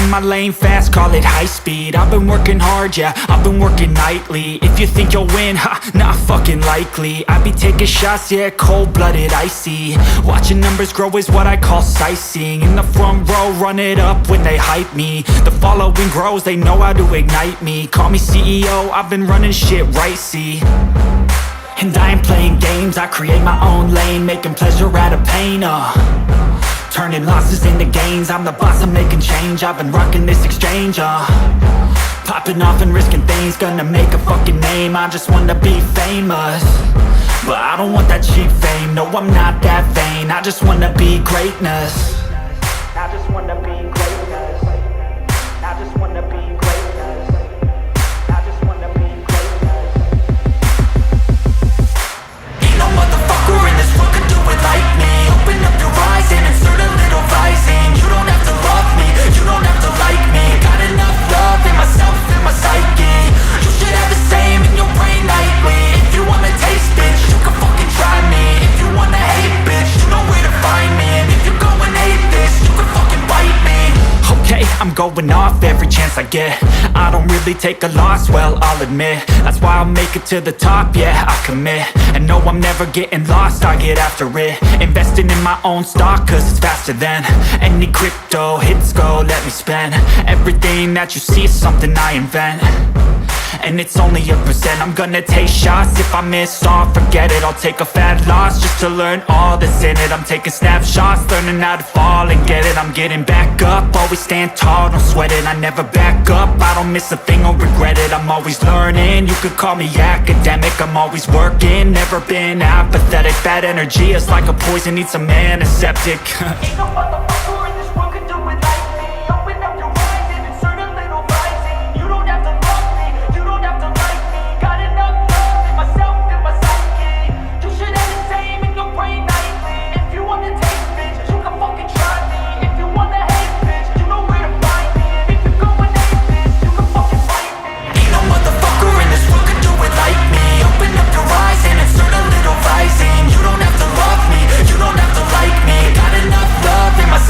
in my lane fast, call it high speed. I've been working hard, yeah, I've been working nightly. If you think you'll win, ha, not fucking likely. I be taking shots, yeah, cold-blooded, icy. Watching numbers grow is what I call sightseeing. In the front row, run it up when they hype me. The following grows, they know how to ignite me. Call me CEO, I've been running shit right, see. And I ain't playing games, I create my own lane, making pleasure out of pain, turning losses into gains. I'm the boss, I'm making change. I've been rocking this exchange, popping off and risking things. Gonna make a fucking name. I just wanna be famous, but I don't want that cheap fame. No, I'm not that vain. I just wanna be greatness. I just wanna be greatness. I just wanna be greatness. I just wanna be greatness. Ain't no motherfucker in this world could do it like me. Open up your eyes and insert a little rising. You don't have to love me, you don't have to like me. Got enough love in myself and my psyche. You should have the same in your brain nightly. If you wanna taste, bitch, you can fucking try me. If you wanna hate, bitch, you know where to find me. And if you go and hate this, you can fucking bite me. Okay, I'm going off every chance I get. I don't really take a loss, well, I'll admit. That's why I'll make it to the top, yeah, I commit. And no, I'm never getting lost, I get after it. Investing in my own stock, cause it's faster than any crypto hits go, let me spend. Everything that you see is something I invent, and it's only a percent. I'm gonna take shots, if I miss all, forget it. I'll take a fat loss just to learn all that's in it. I'm taking snapshots, learning how to fall and get it. I'm getting back up, always stand tall, don't sweat it. I never back up, I don't miss a thing or regret it. I'm always learning, you could call me academic. I'm always working, never been apathetic. Bad energy is like a poison, needs some antiseptic. Ain't no motherfucker in this world could do it like me. Open up your eyes and insert a little rising. You don't have to love me, you don't have to like me. Got enough love in myself and my psyche. You should have the same in your brain nightly. If you wanna taste, bitch, you can fucking try me. If you wanna hate, bitch, you know where to find me. And if you go and hate this, you can fucking fight me. Ain't no motherfucker in this world could do it like me. Open up your eyes and insert a little rising. You don't have to love me, you don't have to like me. Got enough love in myself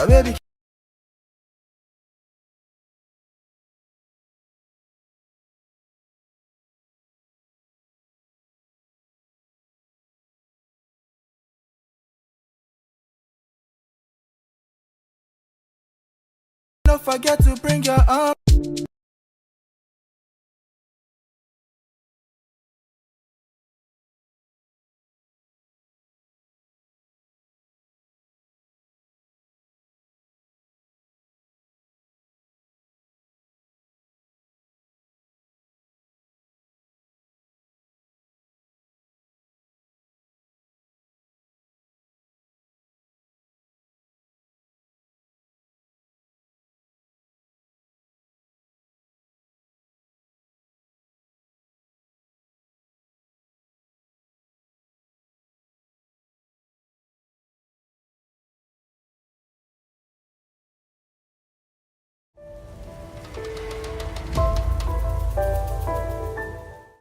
baby. Don't forget to bring your arm.